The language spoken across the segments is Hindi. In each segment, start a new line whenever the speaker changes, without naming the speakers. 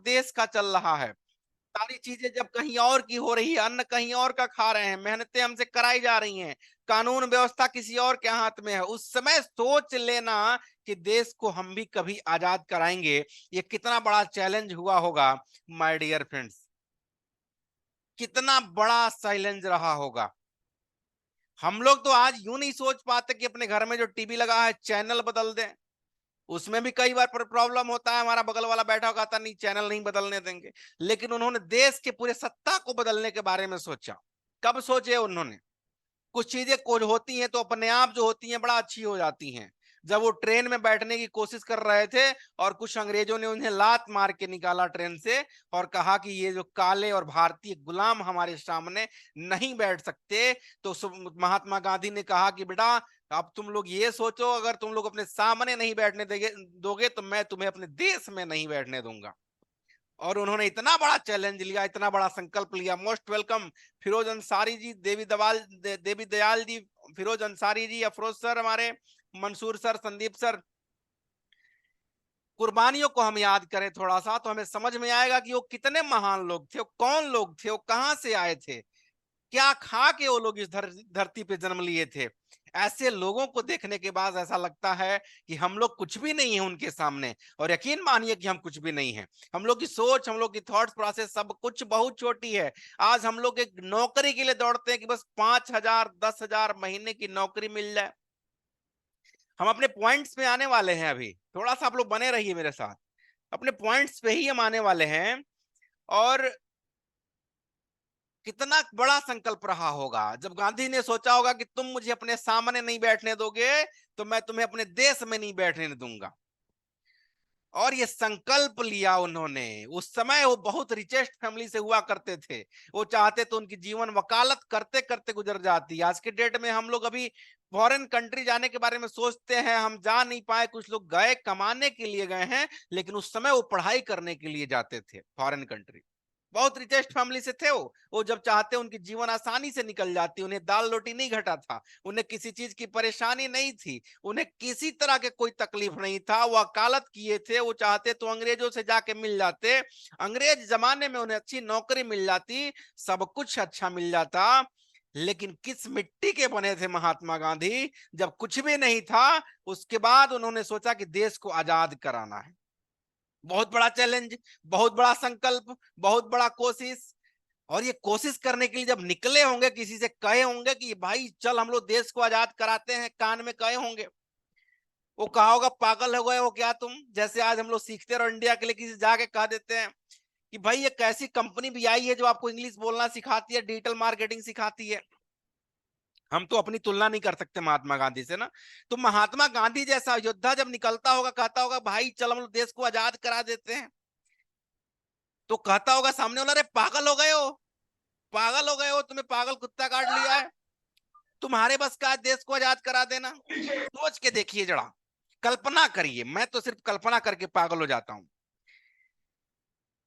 देश का चल रहा है, सारी चीजें जब कहीं और की हो रही है, अन्न कहीं और का खा रहे हैं, मेहनतें हमसे कराई जा रही हैं, कानून व्यवस्था किसी और के हाथ में है, उस समय सोच लेना कि देश को हम भी कभी आजाद कराएंगे, ये कितना बड़ा चैलेंज हुआ होगा माय डियर फ्रेंड्स। कितना बड़ा चैलेंज रहा होगा। हम लोग तो आज यूं नहीं सोच पाते कि अपने घर में जो टीवी लगा है चैनल बदल दें। उसमें भी कई बार प्रॉब्लम होता है, हमारा बगल वाला बैठा होगा कहता नहीं चैनल नहीं बदलने देंगे। लेकिन उन्होंने देश के पूरे सत्ता को बदलने के बारे में सोचा। कब सोचे उन्होंने? कुछ चीजें कुछ होती हैं तो अपने आप जो होती हैं बड़ा अच्छी हो जाती हैं। जब वो ट्रेन में बैठने की कोशिश कर रहे थे और कुछ अंग्रेजों ने उन्हें लात मार के निकाला ट्रेन से और कहा कि ये जो काले और भारतीय गुलाम हमारे सामने नहीं बैठ सकते, तो महात्मा गांधी ने कहा कि बेटा अब तुम लोग ये सोचो, अगर तुम लोग अपने सामने नहीं बैठने दोगे तो मैं तुम्हें अपने देश में नहीं बैठने दूंगा। और उन्होंने इतना बड़ा चैलेंज लिया, इतना बड़ा संकल्प लिया। मोस्ट वेलकम फिरोज अंसारी जी, देवी दयाल जी, फिरोज अंसारी जी, अफरोज सर, हमारे मंसूर सर, संदीप सर। कुर्बानियों को हम याद करें थोड़ा सा तो हमें समझ में आएगा कि वो कितने महान लोग थे, वो कौन लोग थे, वो कहां से आए थे, क्या खा के वो लोग इस धरती पे जन्म लिए थे। ऐसे लोगों को देखने के बाद ऐसा लगता है कि हम लोग कुछ भी नहीं है उनके सामने। और यकीन मानिए कि हम कुछ भी नहीं है। हम लोग की सोच, हम लोग की थॉट्स प्रोसेस सब कुछ बहुत छोटी है। आज हम लोग एक नौकरी के लिए दौड़ते हैं कि बस 5,000 10,000 महीने की नौकरी मिल जाए। हम अपने पॉइंट्स पे आने वाले हैं, अभी थोड़ा सा आप लोग बने रहिए मेरे साथ। अपने पॉइंट्स पे ही हम आने वाले हैं। और कितना बड़ा संकल्प रहा होगा जब गांधी ने सोचा होगा कि तुम मुझे अपने सामने नहीं बैठने दोगे तो मैं तुम्हें अपने देश में नहीं बैठने दूंगा। और ये संकल्प लिया उन्होंने। उस समय वो बहुत रिचेस्ट फैमिली से हुआ करते थे। वो चाहते तो उनकी जीवन वकालत करते करते गुजर जाती। आज के डेट में हम लोग अभी फॉरेन कंट्री जाने के बारे में सोचते हैं, हम जा नहीं पाए। कुछ लोग गए, कमाने के लिए गए हैं, लेकिन उस समय वो पढ़ाई करने के लिए जाते थे फॉरेन कंट्री। बहुत रिचेस्ट फैमिली से थे वो जब चाहते उनकी जीवन आसानी से निकल जाती। उन्हें दाल रोटी नहीं घटा था, उन्हें किसी चीज की परेशानी नहीं थी, उन्हें किसी तरह के कोई तकलीफ नहीं था। वो वकालत किए थे, वो चाहते तो अंग्रेजों से जाके मिल जाते, अंग्रेज जमाने में उन्हें अच्छी नौकरी मिल जाती, सब कुछ अच्छा मिल जाता। लेकिन किस मिट्टी के बने थे महात्मा गांधी, जब कुछ भी नहीं था उसके बाद उन्होंने सोचा कि देश को आजाद कराना है। बहुत बड़ा चैलेंज, बहुत बड़ा संकल्प, बहुत बड़ा कोशिश। और ये कोशिश करने के लिए जब निकले होंगे, किसी से कहे होंगे कि भाई चल हम लोग देश को आजाद कराते हैं, कान में कहे होंगे, वो कहा होगा पागल हो गए हो क्या तुम। जैसे आज हम लोग सीखते रहो इंडिया के लिए किसी जाके कह देते हैं कि भाई ये कैसी कंपनी भी आई है जो आपको इंग्लिश बोलना सिखाती है, डिजिटल मार्केटिंग सिखाती है। हम तो अपनी तुलना नहीं कर सकते महात्मा गांधी से ना। तो महात्मा गांधी जैसा योद्धा जब निकलता होगा, कहता होगा भाई चल हम लोग देश को आजाद करा देते हैं, तो कहता होगा सामने वाला, अरे पागल हो गए हो, पागल हो गए हो, तुम्हें पागल कुत्ता काट लिया है, तुम्हारे बस का देश को आजाद करा देना। सोच के देखिए जरा, कल्पना करिए, मैं तो सिर्फ कल्पना करके पागल हो जाता हूं।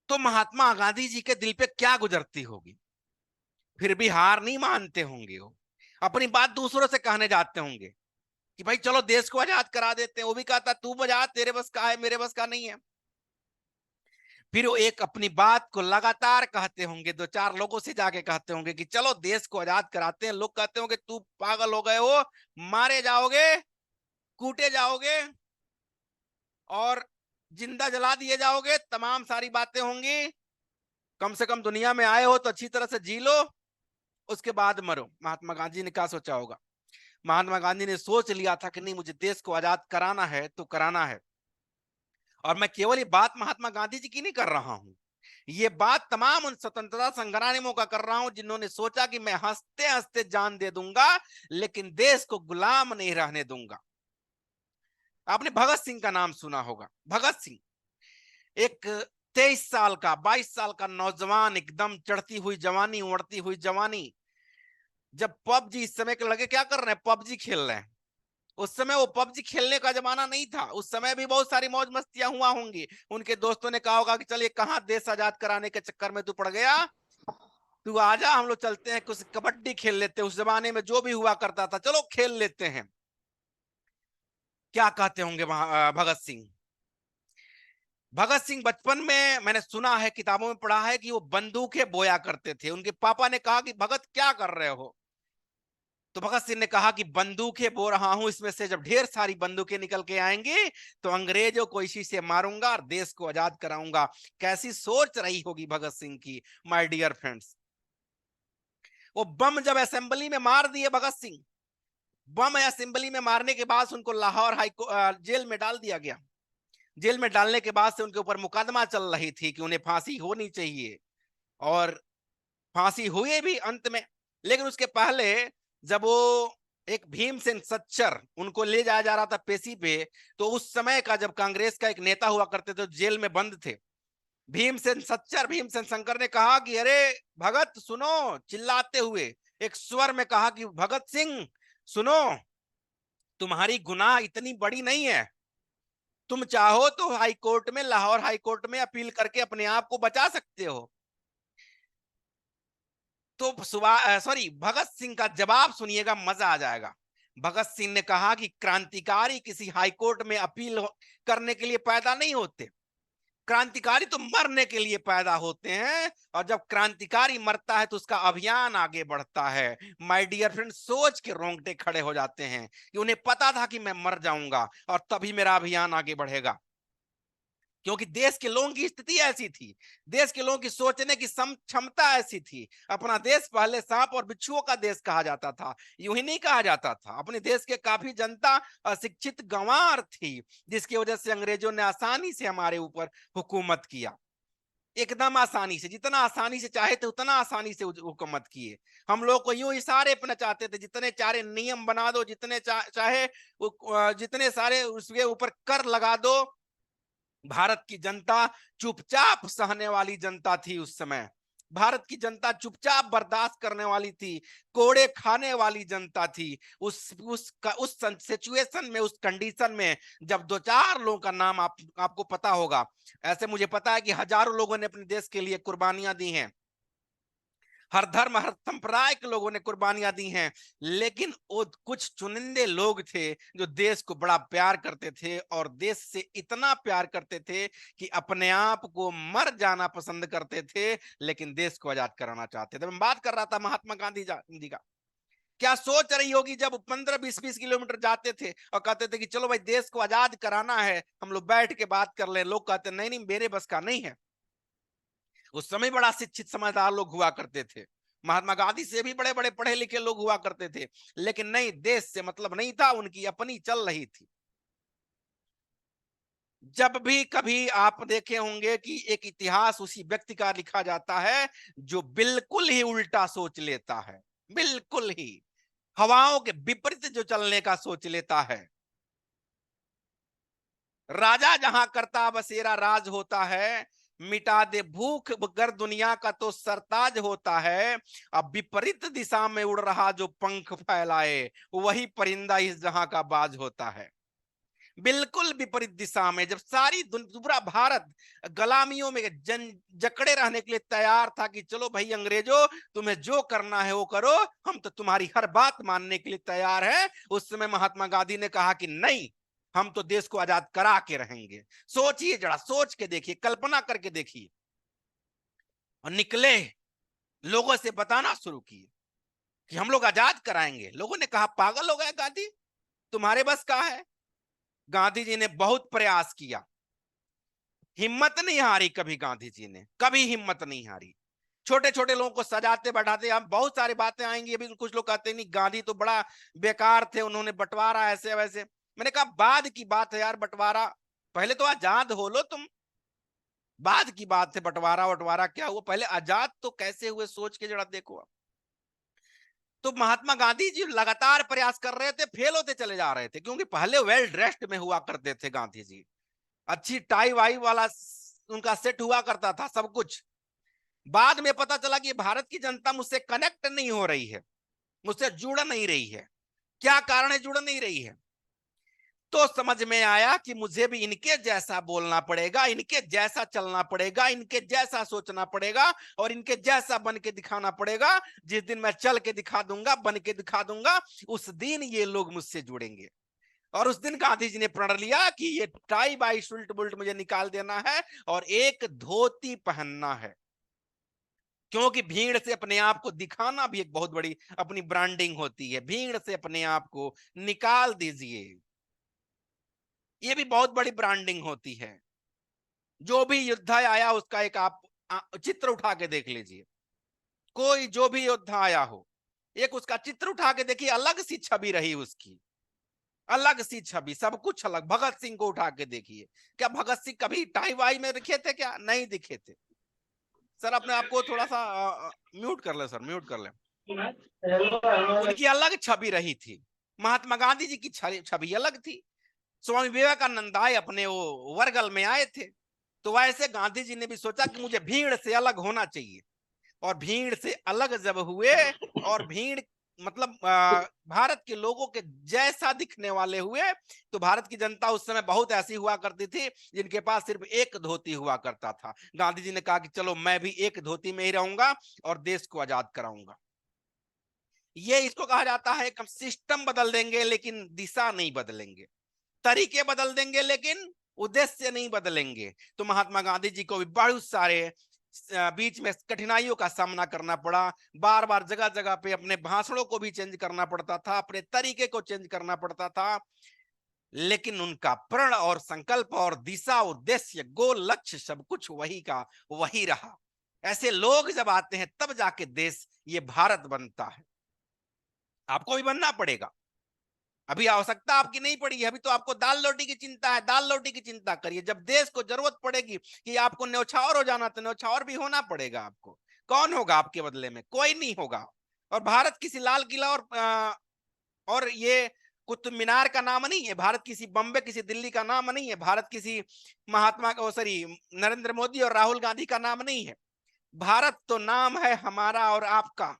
तो महात्मा गांधी जी के दिल पे क्या गुजरती होगी। फिर भी हार नहीं मानते होंगे वो, अपनी बात दूसरों से कहने जाते होंगे कि भाई चलो देश को आजाद करा देते हैं। वो भी कहता तू बजा, तेरे बस का है, मेरे बस का नहीं है। फिर वो एक अपनी बात को लगातार कहते होंगे, दो चार लोगों से जाके कहते होंगे कि चलो देश को आजाद कराते हैं। लोग कहते होंगे तू पागल हो गए हो, मारे जाओगे, कूटे जाओगे और जिंदा जला दिए जाओगे, तमाम सारी बातें होंगी। कम से कम दुनिया में आए हो तो अच्छी तरह से जी लो, उसके बाद मरो। महात्मा गांधी ने क्या सोचा होगा? महात्मा गांधी ने सोच लिया था कि नहीं, मुझे देश को आजाद कराना है तो कराना है। और मैं केवल ये बात महात्मा गांधी जी की नहीं कर रहा हूं, ये बात तमाम उन स्वतंत्रता संग्रामियों का कर रहा हूं जिन्होंने सोचा कि मैं हंसते हंसते जान दे दूंगा लेकिन देश को गुलाम नहीं रहने दूंगा। आपने भगत सिंह का नाम सुना होगा। भगत सिंह एक 23 साल का, 22 साल का नौजवान, एकदम चढ़ती हुई जवानी, उड़ती हुई जवानी। जब पबजी, इस समय के लगे क्या कर रहे हैं, पबजी खेल रहे हैं। उस समय वो पबजी खेलने का जमाना नहीं था। उस समय भी बहुत सारी मौज मस्तियां हुआ होंगी। उनके दोस्तों ने कहा होगा कि चल ये कहां देश आजाद कराने के चक्कर में तू पड़ गया, तू आजा हम लोग चलते हैं कुछ कबड्डी खेल लेते हैं। उस जमाने में जो भी हुआ करता था, चलो खेल लेते हैं। क्या कहते होंगे भगत सिंह? भगत सिंह बचपन में मैंने सुना है, किताबों में पढ़ा है कि वो बंदूकें बोया करते थे। उनके पापा ने कहा कि भगत क्या कर रहे हो? तो भगत सिंह ने कहा कि बंदूकें बो रहा हूं, इसमें से जब ढेर सारी बंदूकें निकल के आएंगी तो अंग्रेजों को इसी से मारूंगा और देश को आजाद कराऊंगा। कैसी सोच रही होगी भगत सिंह की, माय डियर फ्रेंड्स। वो बम जब असेंबली में मार दिए भगत सिंह, बम असेंबली में मारने के बाद उनको लाहौर जेल में डाल दिया गया। जेल में डालने के बाद से उनके ऊपर मुकदमा चल रही थी कि उन्हें फांसी होनी चाहिए, और फांसी हुई भी अंत में। लेकिन उसके पहले जब वो एक भीमसेन सच्चर उनको ले जाया जा रहा था पेशी पे, तो उस समय का जब कांग्रेस का एक नेता हुआ करते थे, जेल में बंद थे, भीमसेन सच्चर, भीमसेन शंकर ने कहा कि अरे भगत सुनो, चिल्लाते हुए एक स्वर में कहा कि भगत सिंह सुनो, तुम्हारी गुनाह इतनी बड़ी नहीं है, तुम चाहो तो हाई कोर्ट में, लाहौर हाई कोर्ट में अपील करके अपने आप को बचा सकते हो। तो भगत सिंह का जवाब सुनिएगा, मजा आ जाएगा। भगत सिंह ने कहा कि क्रांतिकारी किसी हाई कोर्ट में अपील करने के लिए पैदा नहीं होते, क्रांतिकारी तो मरने के लिए पैदा होते हैं, और जब क्रांतिकारी मरता है तो उसका अभियान आगे बढ़ता है। माय डियर फ्रेंड, सोच के रोंगटे खड़े हो जाते हैं कि उन्हें पता था कि मैं मर जाऊंगा और तभी मेरा अभियान आगे बढ़ेगा, क्योंकि देश के लोगों की स्थिति ऐसी थी, देश के लोगों की सोचने की क्षमता ऐसी थी। अपना देश पहले सांप और बिच्छुओं का देश कहा जाता था, यूं ही नहीं कहा जाता था। अपने देश के काफी जनता अशिक्षित गंवार थी, जिसकी वजह से अंग्रेजों ने आसानी से हमारे ऊपर हुकूमत किया, एकदम आसानी से, जितना आसानी से चाहे थे उतना आसानी से हुकूमत किए। हम लोग को यूं इशारे पे नचाते थे, जितने चाहे नियम बना दो, जितने चाहे जितने सारे उसके ऊपर कर लगा दो। भारत की जनता चुपचाप सहने वाली जनता थी उस समय, भारत की जनता चुपचाप बर्दाश्त करने वाली थी, कोड़े खाने वाली जनता थी। उस सिचुएशन में, उस कंडीशन में, जब दो चार लोगों का नाम आपको पता होगा, ऐसे मुझे पता है कि हजारों लोगों ने अपने देश के लिए कुर्बानियां दी हैं, हर धर्म हर संप्रदाय के लोगों ने कुर्बानियां दी हैं, लेकिन वो कुछ चुनिंदे लोग थे जो देश को बड़ा प्यार करते थे, और देश से इतना प्यार करते थे कि अपने आप को मर जाना पसंद करते थे, लेकिन देश को आजाद कराना चाहते थे। मैं बात कर रहा था महात्मा गांधी जी का। क्या सोच रही होगी जब 15-20 किलोमीटर जाते थे और कहते थे कि चलो भाई देश को आजाद कराना है, हम लोग बैठ के बात कर ले, लोग कहते नहीं नहीं मेरे बस का नहीं है। उस समय बड़ा शिक्षित समझदार लोग हुआ करते थे, महात्मा गांधी से भी बड़े बड़े पढ़े लिखे लोग हुआ करते थे, लेकिन नहीं, देश से मतलब नहीं था, उनकी अपनी चल रही थी। जब भी कभी आप देखे होंगे कि एक इतिहास उसी व्यक्ति का लिखा जाता है जो बिल्कुल ही उल्टा सोच लेता है, बिल्कुल ही हवाओं के विपरीत जो चलने का सोच लेता है। राजा जहां करता बसेरा राज होता है, मिटा दे भूख गर दुनिया का तो सरताज होता है। अब विपरीत दिशा में उड़ रहा जो पंख फैलाए, वही परिंदा इस जहां का बाज होता है। बिल्कुल विपरीत दिशा में, जब सारी पूरा भारत गुलामियों में जकड़े रहने के लिए तैयार था कि चलो भाई अंग्रेजों, तुम्हें जो करना है वो करो, हम तो तुम्हारी हर बात मानने के लिए तैयार है, उस समय महात्मा गांधी ने कहा कि नहीं, हम तो देश को आजाद करा के रहेंगे। सोचिए जरा, सोच के देखिए, कल्पना करके देखिए। और निकले, लोगों से बताना शुरू किए कि हम लोग आजाद कराएंगे। लोगों ने कहा पागल हो गए गांधी, तुम्हारे बस का है। गांधी जी ने बहुत प्रयास किया, हिम्मत नहीं हारी कभी, गांधी जी ने कभी हिम्मत नहीं हारी। छोटे छोटे लोगों को सजाते बैठाते, हम बहुत सारी बातें आएंगी अभी, कुछ लोग कहते नहीं गांधी तो बड़ा बेकार थे, उन्होंने बंटवारा ऐसे वैसे। मैंने कहा बाद की बात है यार बंटवारा, पहले तो आजाद हो लो तुम, बाद की बात है बंटवारा वटवारा क्या हुआ, पहले आजाद तो कैसे हुए सोच के जरा देखो। तो महात्मा गांधी जी लगातार प्रयास कर रहे थे, फेल होते चले जा रहे थे, क्योंकि पहले वेल ड्रेस्ड में हुआ करते थे गांधी जी, अच्छी टाई वाई वाला उनका सेट हुआ करता था सब कुछ। बाद में पता चला कि भारत की जनता मुझसे कनेक्ट नहीं हो रही है, मुझसे जुड़ नहीं रही है। क्या कारण है जुड़ नहीं रही है? तो समझ में आया कि मुझे भी इनके जैसा बोलना पड़ेगा, इनके जैसा चलना पड़ेगा, इनके जैसा सोचना पड़ेगा, और इनके जैसा बन के दिखाना पड़ेगा। जिस दिन मैं चल के दिखा दूंगा, बन के दिखा दूंगा, उस दिन ये लोग मुझसे जुड़ेंगे। और उस दिन गांधी जी ने प्रण लिया कि ये टाई बाई शुल्ट बुल्ट मुझे निकाल देना है और एक धोती पहनना है, क्योंकि भीड़ से अपने आप को दिखाना भी एक बहुत बड़ी अपनी ब्रांडिंग होती है। भीड़ से अपने आप को निकाल दीजिए, ये भी बहुत बड़ी ब्रांडिंग होती है। जो भी योद्धा आया उसका एक आप चित्र उठा के देख लीजिए, कोई जो भी योद्धा आया हो, एक उसका चित्र उठा के देखिए, अलग सी छवि रही उसकी, अलग सी छवि, सब कुछ अलग। भगत सिंह को उठा के देखिए, क्या भगत सिंह कभी टाई वाई में दिखे थे? क्या नहीं दिखे थे। सर अपने आपको थोड़ा सा म्यूट कर ले सर, म्यूट कर ले। उनकी अलग छवि रही थी। महात्मा गांधी जी की छवि अलग थी। स्वामी विवेकानंद आए, अपने वो वरगल में आए थे, तो वैसे गांधी जी ने भी सोचा कि मुझे भीड़ से अलग होना चाहिए। और भीड़ से अलग जब हुए, और भीड़ मतलब भारत के लोगों के जैसा दिखने वाले हुए, तो भारत की जनता उस समय बहुत ऐसी हुआ करती थी जिनके पास सिर्फ एक धोती हुआ करता था। गांधी जी ने कहा कि चलो मैं भी एक धोती में ही रहूंगा और देश को आजाद कराऊंगा। ये इसको कहा जाता है कि हम सिस्टम बदल देंगे लेकिन दिशा नहीं बदलेंगे, तरीके बदल देंगे लेकिन उद्देश्य नहीं बदलेंगे। तो महात्मा गांधी जी को भी बहुत सारे बीच में कठिनाइयों का सामना करना पड़ा। बार बार जगह जगह पे अपने भाषणों को भी चेंज करना पड़ता था, अपने तरीके को चेंज करना पड़ता था, लेकिन उनका प्रण और संकल्प और दिशा, उद्देश्य, गोल, लक्ष्य सब कुछ वही का वही रहा। ऐसे लोग जब आते हैं तब जाके देश ये भारत बनता है। आपको भी बनना पड़ेगा। अभी आवश्यकता आपकी नहीं पड़ी है, अभी तो आपको दाल रोटी की चिंता है, दाल रोटी की चिंता करिए। जब देश को जरूरत पड़ेगी कि आपको न्यौछावर हो जाना, तो न्यौछावर भी होना पड़ेगा आपको। कौन होगा आपके बदले में? कोई नहीं होगा। और भारत किसी लाल किला और ये कुतुब मीनार का नाम नहीं है, भारत किसी बम्बे किसी दिल्ली का नाम नहीं है, भारत किसी महात्मा का सॉरी नरेंद्र मोदी और राहुल गांधी का नाम नहीं है। भारत तो नाम है हमारा और आपका।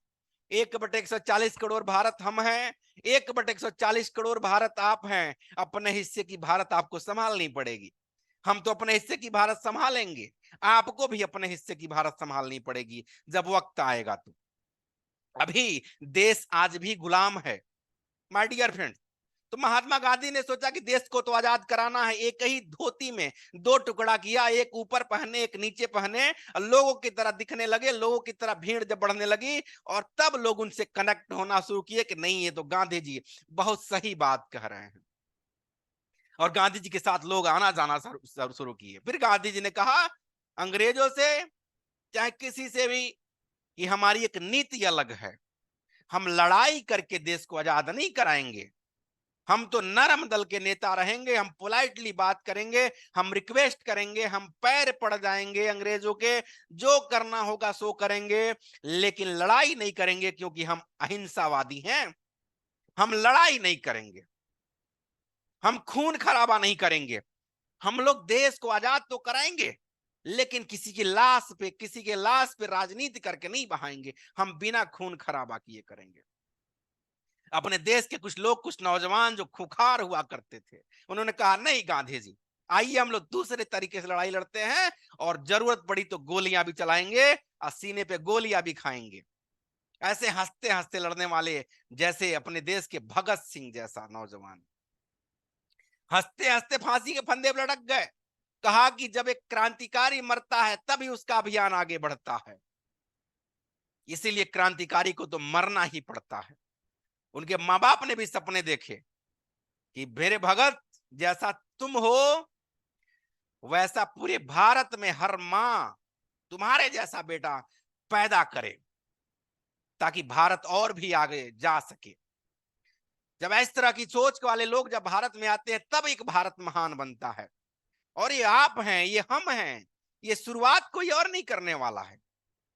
1/140 करोड़ भारत हम हैं, 1/140 करोड़ भारत आप हैं। अपने हिस्से की भारत आपको संभालनी पड़ेगी। हम तो अपने हिस्से की भारत संभालेंगे, आपको भी अपने हिस्से की भारत संभालनी पड़ेगी जब वक्त आएगा। तो अभी देश आज भी गुलाम है माय डियर फ्रेंड। तो महात्मा गांधी ने सोचा कि देश को तो आजाद कराना है। एक ही धोती में दो टुकड़ा किया, एक ऊपर पहने एक नीचे पहने, लोगों की तरह दिखने लगे, लोगों की तरह भीड़ जब बढ़ने लगी, और तब लोग उनसे कनेक्ट होना शुरू किए कि नहीं ये तो गांधी जी बहुत सही बात कह रहे हैं। और गांधी जी के साथ लोग आना जाना शुरू किए। फिर गांधी जी ने कहा अंग्रेजों से चाहे किसी से भी कि हमारी एक नीति अलग है, हम लड़ाई करके देश को आजाद नहीं कराएंगे। हम तो नरम दल के नेता रहेंगे, हम पोलाइटली बात करेंगे, हम रिक्वेस्ट करेंगे, हम पैर पड़ जाएंगे अंग्रेजों के, जो करना होगा सो करेंगे, लेकिन लड़ाई नहीं करेंगे, क्योंकि हम अहिंसावादी हैं। हम लड़ाई नहीं करेंगे, हम खून खराबा नहीं करेंगे। हम लोग देश को आजाद तो कराएंगे, लेकिन किसी के लाश पे राजनीति करके नहीं बहाएंगे। हम बिना खून खराबा किए करेंगे। अपने देश के कुछ लोग, कुछ नौजवान जो खुखार हुआ करते थे, उन्होंने कहा नहीं गांधी जी, आइए हम लोग दूसरे तरीके से लड़ाई लड़ते हैं, और जरूरत पड़ी तो गोलियां भी चलाएंगे और सीने पे गोलियां भी खाएंगे। ऐसे हंसते हंसते लड़ने वाले, जैसे अपने देश के भगत सिंह जैसा नौजवान, हंसते हंसते फांसी के फंदे पर लटक गए। कहा कि जब एक क्रांतिकारी मरता है तभी उसका अभियान आगे बढ़ता है, इसीलिए क्रांतिकारी को तो मरना ही पड़ता है। उनके माँ बाप ने भी सपने देखे कि मेरे भगत जैसा तुम हो, वैसा पूरे भारत में हर मां तुम्हारे जैसा बेटा पैदा करे, ताकि भारत और भी आगे जा सके। जब इस तरह की सोच वाले लोग जब भारत में आते हैं, तब एक भारत महान बनता है। और ये आप हैं, ये हम हैं, ये शुरुआत कोई और नहीं करने वाला है।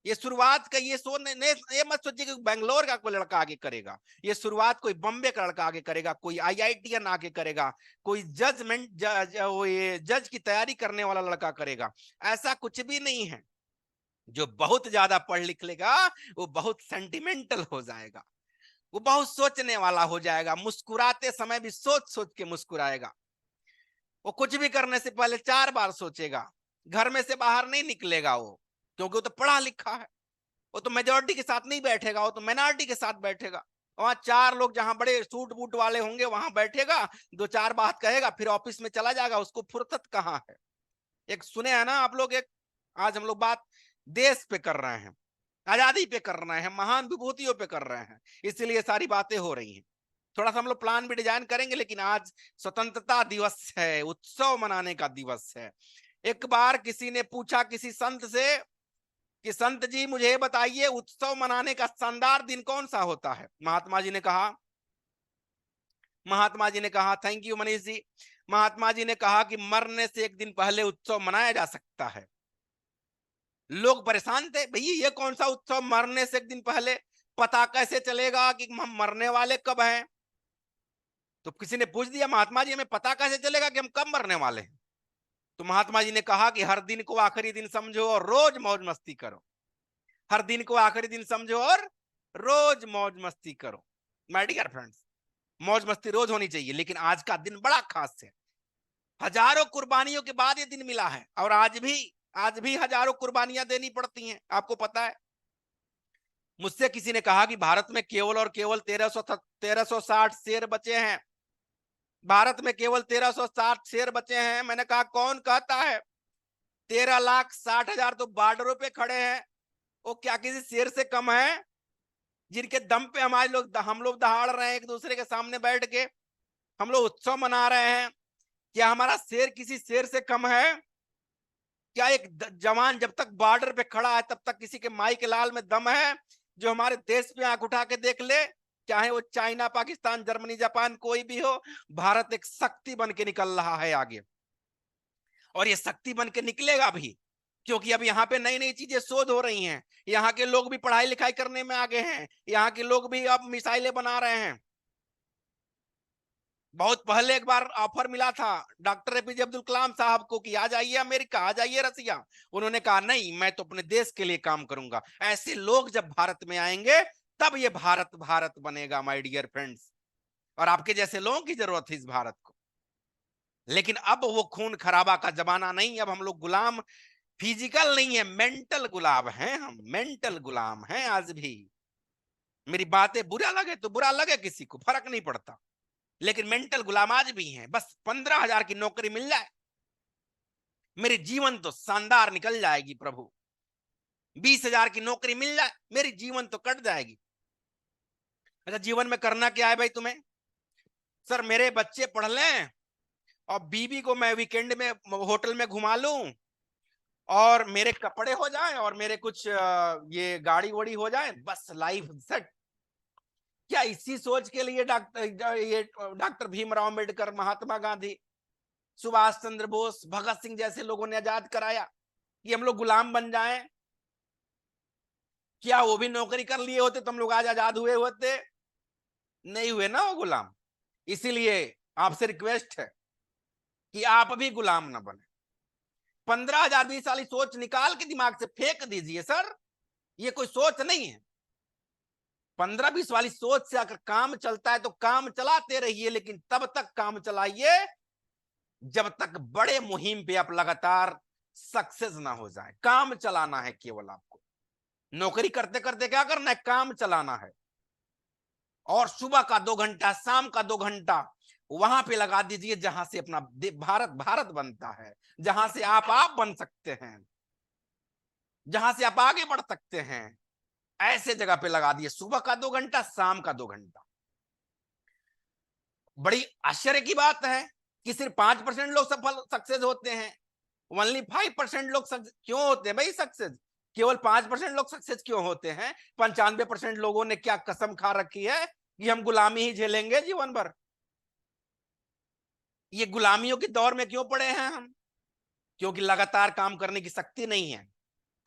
ये शुरुआत का ये ये मत सोचिए कि बेंगलोर का कोई लड़का आगे करेगा। ये शुरुआत कोई बम्बे का लड़का आगे करेगा, कोई आईआईटीएन आगे करेगा, कोई ये जज की तैयारी करने वाला लड़का करेगा। ऐसा कुछ भी नहीं है। जो बहुत ज्यादा पढ़ लिख लेगा वो बहुत सेंटिमेंटल हो जाएगा, वो बहुत सोचने वाला हो जाएगा, मुस्कुराते समय भी सोच सोच के मुस्कुराएगा। वो कुछ भी करने से पहले 4 बार सोचेगा, घर में से बाहर नहीं निकलेगा वो, क्योंकि वो तो पढ़ा लिखा है। वो तो मेजोरिटी के साथ नहीं बैठेगा, वो तो माइनॉरिटी के साथ बैठेगा। वहां 4 लोग जहां बड़े सूट बूट वाले होंगे वहां बैठेगा, 2 4 बात कहेगा, फिर ऑफिस में चला जाएगा, उसको फुर्सत कहाँ है। एक सुने है ना आप लोग, एक आज हम लोग बात देश पे कर रहे हैं, आजादी पे कर रहे हैं, महान विभूतियों पे कर रहे हैं, इसलिए सारी बातें हो रही हैं। थोड़ा सा हम लोग प्लान भी डिजाइन करेंगे, लेकिन आज स्वतंत्रता दिवस है, उत्सव मनाने का दिवस है। एक बार किसी ने पूछा किसी संत से कि संत जी मुझे ये बताइए, उत्सव मनाने का शानदार दिन कौन सा होता है। महात्मा जी ने कहा थैंक यू मनीष जी। महात्मा जी ने कहा कि मरने से एक दिन पहले उत्सव मनाया जा सकता है। लोग परेशान थे, भैया ये कौन सा उत्सव मरने से एक दिन पहले, पता कैसे चलेगा कि हम मरने वाले कब हैं। तो किसी ने पूछ दिया महात्मा जी हमें पता कैसे चलेगा कि हम कब मरने वाले हैं। तो महात्मा जी ने कहा कि हर दिन को आखिरी दिन समझो और रोज मौज मस्ती करो। हर दिन को आखिरी दिन समझो और रोज मौज मस्ती करो। माय डियर फ्रेंड्स, मौज मस्ती रोज होनी चाहिए, लेकिन आज का दिन बड़ा खास है। हजारों कुर्बानियों के बाद ये दिन मिला है, और आज भी हजारों कुर्बानियां देनी पड़ती हैं, आपको पता है। मुझसे किसी ने कहा कि भारत में केवल और केवल 1360 शेर बचे हैं। भारत में केवल 1360 शेर बचे हैं। मैंने कहा कौन कहता है? 13,60,000 तो बॉर्डरों पे खड़े हैं। वो क्या किसी शेर से कम है? जिनके दम पे हम लोग दहाड़ रहे हैं एक दूसरे के सामने बैठ के, हम लोग उत्सव मना रहे हैं। क्या हमारा शेर किसी शेर से कम है? क्या एक जवान जब तक बॉर्डर पे खड़ा है तब तक किसी के माई के लाल में दम है जो हमारे देश पे आंख उठा के देख ले? चाहे वो चाइना, पाकिस्तान, जर्मनी, जापान कोई भी हो, भारत एक शक्ति बन के निकल रहा है आगे, और ये शक्ति बन के निकलेगा भी, क्योंकि अब यहाँ पे नई नई चीजें शोध हो रही हैं। यहाँ के लोग भी पढ़ाई लिखाई करने में आगे हैं, यहाँ के लोग भी अब मिसाइलें बना रहे हैं। बहुत पहले एक बार ऑफर मिला था डॉक्टर एपीजे अब्दुल कलाम साहब को कि आ जाइए अमेरिका, आ जाइए रसिया। उन्होंने कहा नहीं, मैं तो अपने देश के लिए काम करूंगा। ऐसे लोग जब भारत में आएंगे तब ये भारत भारत बनेगा माय डियर फ्रेंड्स, और आपके जैसे लोगों की जरूरत है इस भारत को। लेकिन अब वो खून खराबा का जमाना नहीं, अब हम लोग गुलाम फिजिकल नहीं है, मेंटल गुलाम हैं, हम मेंटल गुलाम हैं आज भी। मेरी बातें बुरा लगे तो बुरा लगे, किसी को फर्क नहीं पड़ता, लेकिन मेंटल गुलाम आज भी हैं। बस 15,000 की नौकरी मिल जाए, मेरी जीवन तो शानदार निकल जाएगी प्रभु। 20,000 की नौकरी मिल जाए, मेरी जीवन तो कट जाएगी। अच्छा, जीवन में करना क्या है भाई तुम्हें? सर मेरे बच्चे पढ़ लें और बीबी को मैं वीकेंड में होटल में घुमा लूं, और मेरे कपड़े हो जाएं, और मेरे कुछ ये गाड़ी वाड़ी हो जाए, बस लाइफ सेट। क्या इसी सोच के लिए डॉक्टर भीमराव अम्बेडकर, महात्मा गांधी, सुभाष चंद्र बोस, भगत सिंह जैसे लोगों ने आजाद कराया कि हम लोग गुलाम बन जाएं? क्या वो भी नौकरी कर लिए होते तो हम लोग आज आजाद हुए होते? नहीं हुए ना वो गुलाम। इसीलिए आपसे रिक्वेस्ट है कि आप भी गुलाम ना बने। 15,000 20 वाली सोच निकाल के दिमाग से फेंक दीजिए सर, ये कोई सोच नहीं है। 15-20 वाली सोच से अगर काम चलता है तो काम चलाते रहिए, लेकिन तब तक काम चलाइए जब तक बड़े मुहिम पे आप लगातार सक्सेस ना हो जाए। काम चलाना है केवल आपको, नौकरी करते करते क्या करना है, काम चलाना है। और सुबह का 2 घंटा, शाम का 2 घंटा वहां पे लगा दीजिए जहां से अपना भारत भारत बनता है, जहां से आप बन सकते हैं, जहां से आप आगे बढ़ सकते हैं। ऐसे जगह पे लगा दिए सुबह का 2 घंटा, शाम का 2 घंटा। बड़ी आश्चर्य की बात है कि सिर्फ 5% लोग सफल सक्सेस होते हैं। ओनली 5% लोग क्यों होते हैं भाई सक्सेस? केवल 5% लोग सक्सेस क्यों होते हैं? 95% लोगों ने क्या कसम खा रखी है कि हम गुलामी ही झेलेंगे जीवन भर। ये गुलामियों के दौर में क्यों पड़े हैं हम? क्योंकि लगातार काम करने की शक्ति नहीं है,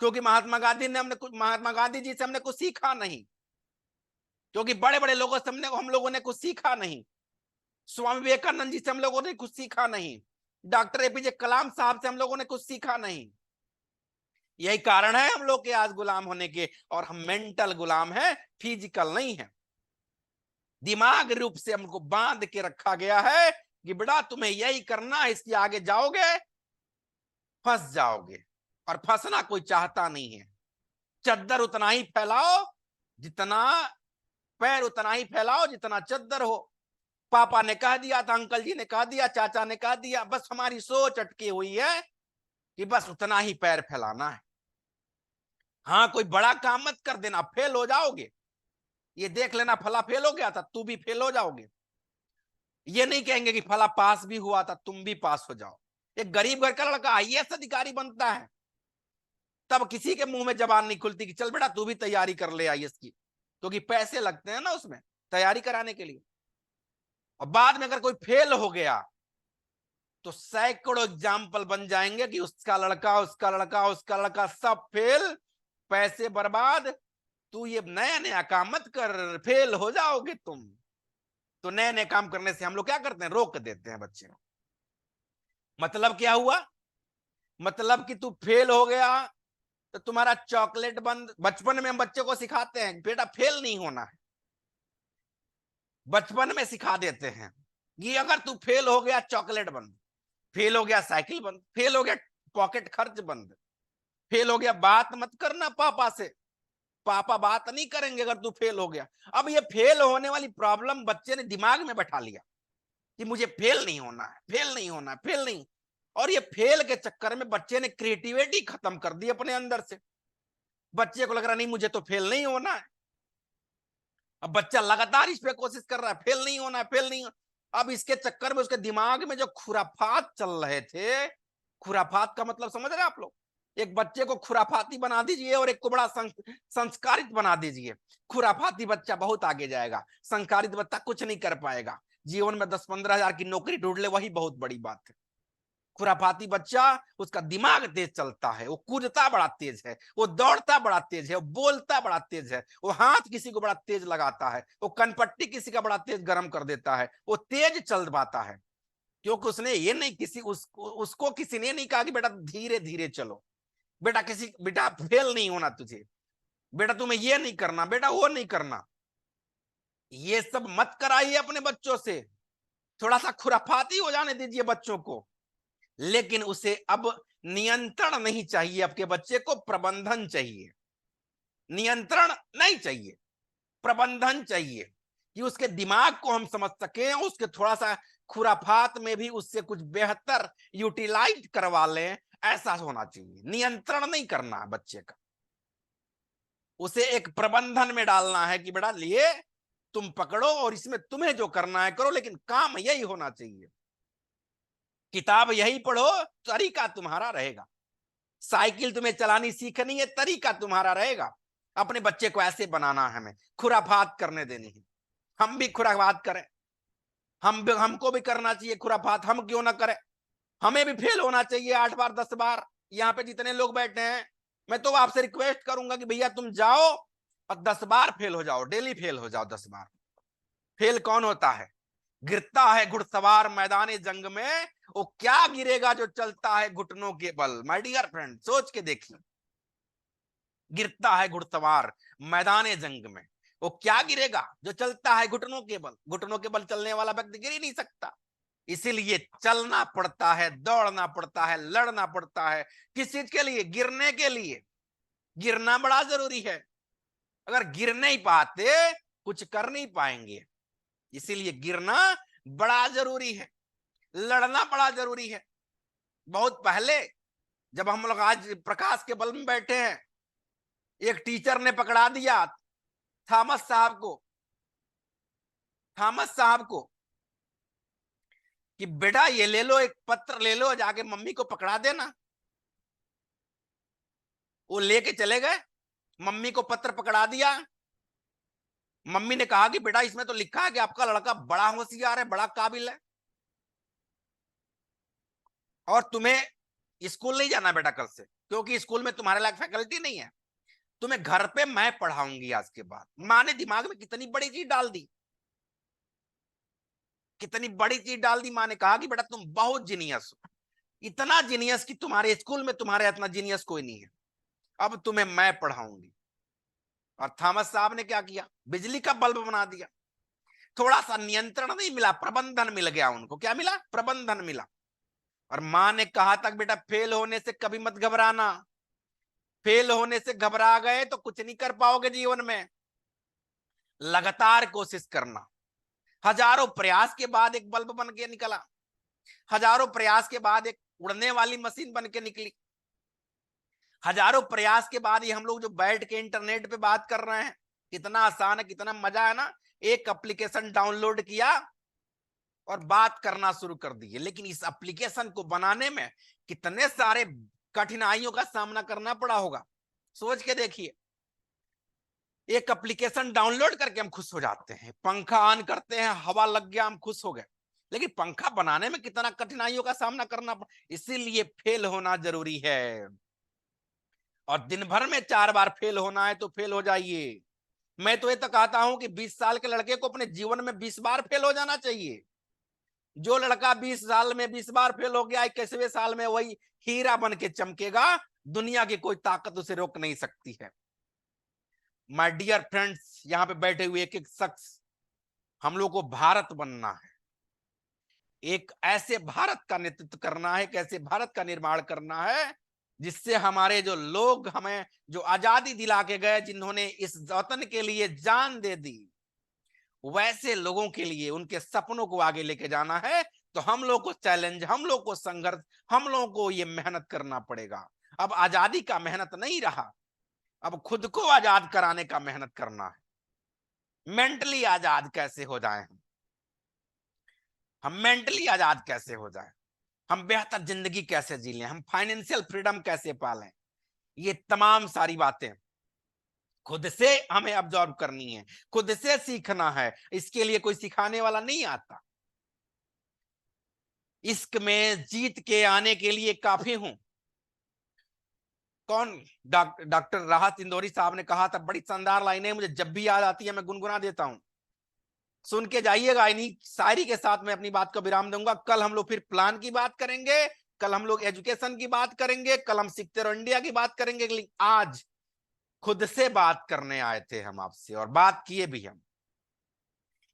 क्योंकि महात्मा गांधी जी से हमने कुछ सीखा नहीं, क्योंकि बड़े बड़े लोगों से हम लोगों ने कुछ सीखा नहीं, स्वामी विवेकानंद जी से हम लोगों ने कुछ सीखा नहीं, डॉक्टर एपीजे कलाम साहब से हम लोगों ने कुछ सीखा नहीं। यही कारण है हम लोग के आज गुलाम होने के, और हम मेंटल गुलाम हैं, फिजिकल नहीं है। दिमाग रूप से हमको बांध के रखा गया है कि बेटा तुम्हें यही करना है, इसके आगे जाओगे फंस जाओगे, और फंसना कोई चाहता नहीं है। चद्दर उतना ही फैलाओ जितना पैर उतना ही फैलाओ जितना चद्दर हो। पापा ने कह दिया था, अंकल जी ने कह दिया, चाचा ने कह दिया, बस हमारी सोच अटकी हुई है कि बस उतना ही पैर फैलाना है। हाँ, कोई बड़ा काम मत कर देना, फेल हो जाओगे। ये देख लेना फला फेल हो गया था, तू भी फेल हो जाओगे। ये नहीं कहेंगे कि फला पास भी हुआ था, तुम भी पास हो जाओ। एक गरीब घर का लड़का आईएएस अधिकारी बनता है, तब किसी के मुंह में जबान नहीं खुलती कि चल बेटा तू भी तैयारी कर ले आईएएस की, क्योंकि पैसे लगते हैं ना उसमें तैयारी कराने के लिए। और बाद में अगर कोई फेल हो गया तो सैकड़ों एग्जाम्पल बन जाएंगे कि उसका लड़का, उसका लड़का, उसका लड़का सब फेल, पैसे बर्बाद, तू ये नया नया काम मत कर, फेल हो जाओगे तुम। तो नए नए काम करने से हम लोग क्या करते हैं, रोक देते हैं बच्चे को। मतलब क्या हुआ, मतलब कि तू फेल हो गया तो तुम्हारा चॉकलेट बंद। बचपन में हम बच्चे को सिखाते हैं बेटा फेल नहीं होना है, बचपन में सिखा देते हैं कि अगर तू फेल हो गया चॉकलेट बंद, फेल हो गया साइकिल बंद, फेल हो गया पॉकेट खर्च बंद, फेल हो गया बात मत करना पापा से, पापा बात नहीं करेंगे अगर तू फेल हो गया। अब ये फेल होने वाली प्रॉब्लम बच्चे ने दिमाग में बैठा लिया कि मुझे फेल नहीं होना है, फेल नहीं होना है, फेल नहीं। और ये फेल के चक्कर में बच्चे ने क्रिएटिविटी खत्म कर दी अपने अंदर से। बच्चे को लग रहा नहीं मुझे तो फेल नहीं होना है। अब बच्चा लगातार इस पे कोशिश कर रहा है, फेल नहीं होना है, फेल नहीं होना। अब इसके चक्कर में उसके दिमाग में जो खुराफात चल रहे थे, खुराफात का मतलब समझ रहे आप लोग, एक बच्चे को खुराफाती बना दीजिए और एक को बड़ा संस्कारित बना दीजिए। खुराफाती बच्चा बहुत आगे जाएगा, संस्कारित बच्चा कुछ नहीं कर पाएगा। जीवन में 10-15 हजार की नौकरी ढूंढ ले, वही बहुत बड़ी बात है। खुराफाती बच्चा, उसका दिमाग तेज चलता है, वो कूदता बड़ा तेज है, वो दौड़ता बड़ा तेज है, वो बोलता बड़ा तेज है, वो हाथ किसी को बड़ा तेज लगाता है, वो कनपट्टी किसी का बड़ा तेज गर्म कर देता है, वो तेज चल पाता है। क्योंकि उसने ये नहीं किसी उसको किसी ने नहीं कहा कि बेटा धीरे धीरे चलो, बेटा फेल नहीं होना तुझे, बेटा तुम्हें ये नहीं करना, बेटा वो नहीं करना। ये सब मत कराइए अपने बच्चों से। थोड़ा सा खुराफाती हो जाने दीजिए बच्चों को, लेकिन उसे अब नियंत्रण नहीं चाहिए। आपके बच्चे को प्रबंधन चाहिए, नियंत्रण नहीं चाहिए, प्रबंधन चाहिए कि उसके दिमाग को हम समझ सकें, उसके थोड़ा सा खुराफात में भी उससे कुछ बेहतर यूटिलाइज करवा लें, ऐसा होना चाहिए। नियंत्रण नहीं करना है बच्चे का, उसे एक प्रबंधन में डालना है कि बेटा लिए तुम पकड़ो और इसमें तुम्हें जो करना है करो, लेकिन काम यही होना चाहिए। किताब यही पढ़ो, तरीका तुम्हारा रहेगा। साइकिल तुम्हें चलानी सीखनी है, तरीका तुम्हारा रहेगा। अपने बच्चे को ऐसे बनाना है, हमें खुराफात करने देनी है। हम भी खुराफात करें, हमको भी करना चाहिए खुराफात, हम क्यों ना करें। हमें भी फेल होना चाहिए 8 बार 10 बार। यहाँ पे जितने लोग बैठे हैं, मैं तो आपसे रिक्वेस्ट करूंगा कि भैया तुम जाओ और 10 बार फेल हो जाओ, डेली फेल हो जाओ 10 बार। फेल कौन होता है, गिरता है घुड़सवार मैदान जंग में, वो क्या गिरेगा जो चलता है घुटनों के बल। माय डियर फ्रेंड, सोच के देखिए, गिरता है घुड़सवार मैदान जंग में, वो क्या गिरेगा जो चलता है घुटनों के बल। घुटनों के बल चलने वाला व्यक्ति गिर ही नहीं सकता। इसीलिए चलना पड़ता है, दौड़ना पड़ता है, लड़ना पड़ता है। किस चीज के लिए, गिरने के लिए। गिरना बड़ा जरूरी है, अगर गिर नहीं पाते कुछ कर नहीं पाएंगे। इसीलिए गिरना बड़ा जरूरी है, लड़ना बड़ा जरूरी है। बहुत पहले जब हम लोग आज प्रकाश के बल में बैठे हैं, एक टीचर ने पकड़ा दिया थॉमस साहब को, थॉमस साहब को कि बेटा ये ले लो, एक पत्र ले लो, जाके मम्मी को पकड़ा देना। वो लेके चले गए, मम्मी को पत्र पकड़ा दिया। मम्मी ने कहा कि बेटा इसमें तो लिखा है कि आपका लड़का बड़ा होशियार है, बड़ा काबिल है, और तुम्हें स्कूल नहीं जाना बेटा कल से, क्योंकि स्कूल में तुम्हारे लायक फैकल्टी नहीं है, तुम्हें घर पे मैं पढ़ाऊंगी आज के बाद। माँ ने दिमाग में कितनी बड़ी चीज डाल दी, कितनी बड़ी चीज डाल दी। माँ ने कहा कि बेटा तुम बहुत जीनियस हो, इतना जीनियस कि तुम्हारे स्कूल में तुम्हारे इतना जीनियस कोई नहीं है, अब तुम्हें मैं पढ़ाऊंगी। और थॉमस साहब ने क्या किया, बिजली का बल्ब बना दिया। थोड़ा सा नियंत्रण नहीं मिला, प्रबंधन मिल गया उनको। क्या मिला, प्रबंधन मिला। और माँ ने कहा तक बेटा फेल होने से कभी मत घबराना, फेल होने से घबरा गए तो कुछ नहीं कर पाओगे जीवन में। लगातार कोशिश करना, हजारों प्रयास के बाद एक बल्ब बन के निकला, हजारों प्रयास के बाद एक उड़ने वाली मशीन बन के निकली, हजारों प्रयास के बाद ये हम लोग जो बैठ के इंटरनेट पे बात कर रहे हैं, कितना आसान है, कितना मजा है ना। एक एप्लीकेशन डाउनलोड किया और बात करना शुरू कर दिए। लेकिन इस एप्लीकेशन को बनाने में कितने सारे कठिनाइयों का सामना करना पड़ा होगा, सोच के देखिए। एक एप्लीकेशन डाउनलोड करके हम खुश हो जाते हैं, पंखा ऑन करते हैं, हवा लग गया, हम खुश हो गए। लेकिन पंखा बनाने में कितना कठिनाइयों का सामना करना पड़ा, इसीलिए फेल होना जरूरी है। और दिन भर में 4 बार फेल होना है तो फेल हो जाइए। मैं तो ये तो कहता हूं कि 20 साल के लड़के को अपने जीवन में 20 बार फेल हो जाना चाहिए। जो लड़का 20 साल में 20 बार फेल हो गया, 21वें साल में वही हीरा बन के चमकेगा। दुनिया की कोई ताकत उसे रोक नहीं सकती है। माय डियर फ्रेंड्स, यहाँ पे बैठे हुए एक एक शख्स, हम लोग को भारत बनना है, एक ऐसे भारत का नेतृत्व करना है, कैसे भारत का निर्माण करना है जिससे हमारे जो लोग, हमें जो आजादी दिला के गए, जिन्होंने इस वतन के लिए जान दे दी, वैसे लोगों के लिए उनके सपनों को आगे लेके जाना है। तो हम लोग को चैलेंज, हम लोग को संघर्ष, हम लोगों को ये मेहनत करना पड़ेगा। अब आजादी का मेहनत नहीं रहा, अब खुद को आजाद कराने का मेहनत करना है। मेंटली आजाद कैसे हो जाए, हम मेंटली आजाद कैसे हो जाए, हम बेहतर जिंदगी कैसे जी लें, हम फाइनेंशियल फ्रीडम कैसे पालें, ये तमाम सारी बातें खुद से हमें ऑब्जर्व करनी है, खुद से सीखना है। इसके लिए कोई सिखाने वाला नहीं आता। इश्क में जीत के आने के लिए काफी हूं। कौन, डॉक्टर राहत इंदौरी साहब ने कहा था, बड़ी शानदार लाइनें, मुझे जब भी याद आती है मैं गुनगुना देता हूं। सुन के जाइएगा, इन्हीं शायरी के साथ मैं अपनी बात को विराम दूंगा। कल हम लोग फिर प्लान की बात करेंगे, कल हम लोग एजुकेशन की बात करेंगे, कल हम सीखते रहो इंडिया की बात करेंगे। लेकिन आज खुद से बात करने आए थे हम आपसे, और बात किए भी हम।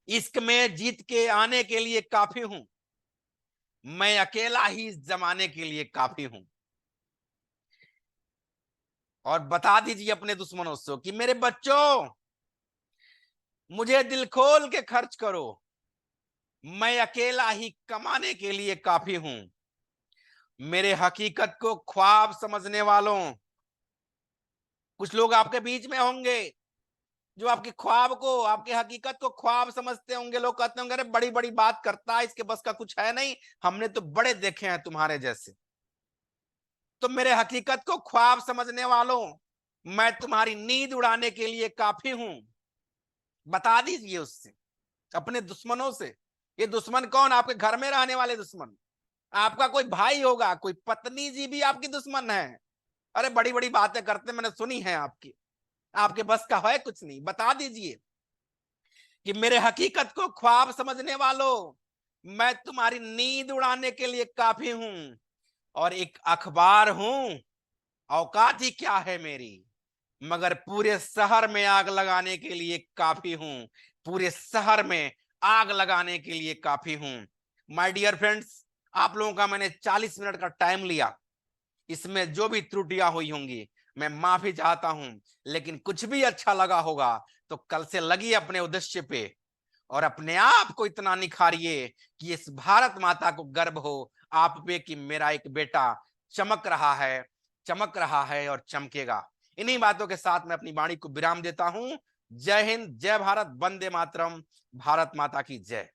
इश्क में जीत के आने के लिए काफी हूं, मैं अकेला ही इस जमाने के लिए काफी हूं। और बता दीजिए अपने दुश्मनों से कि मेरे बच्चों, मुझे दिल खोल के खर्च करो, मैं अकेला ही कमाने के लिए काफी हूं। मेरे हकीकत को ख्वाब समझने वालों, कुछ लोग आपके बीच में होंगे जो आपके ख्वाब को, आपके हकीकत को ख्वाब समझते होंगे। लोग कहते होंगे, अरे बड़ी बड़ी बात करता है, इसके बस का कुछ है नहीं, हमने तो बड़े देखे हैं तुम्हारे जैसे। तो मेरे हकीकत को ख्वाब समझने वालों, मैं तुम्हारी नींद उड़ाने के लिए काफी हूं। बता दीजिए उससे, अपने दुश्मनों से। ये दुश्मन कौन? आपके घर में रहने वाले दुश्मन, आपका कोई भाई होगा, कोई पत्नी जी भी आपकी दुश्मन है। अरे बड़ी बड़ी बातें करते, मैंने सुनी है आपकी, आपके बस का है कुछ नहीं। बता दीजिए कि मेरे हकीकत को ख्वाब समझने वालों, मैं तुम्हारी नींद उड़ाने के लिए काफी हूं। और एक अखबार हूं, औकात ही क्या है मेरी, मगर पूरे शहर में आग लगाने के लिए काफी हूं। पूरे शहर में आग लगाने के लिए काफी हूं। माय डियर फ्रेंड्स, आप लोगों का मैंने 40 मिनट का टाइम लिया, इसमें जो भी त्रुटियां हुई होंगी मैं माफी चाहता हूं। लेकिन कुछ भी अच्छा लगा होगा तो कल से लगी अपने उद्देश्य पे, और अपने आप को इतना निखारिए कि इस भारत माता को गर्व हो आप पे कि मेरा एक बेटा चमक रहा है, चमक रहा है और चमकेगा। इन्हीं बातों के साथ मैं अपनी वाणी को विराम देता हूं। जय हिंद, जय भारत, वंदे मातरम, भारत माता की जय।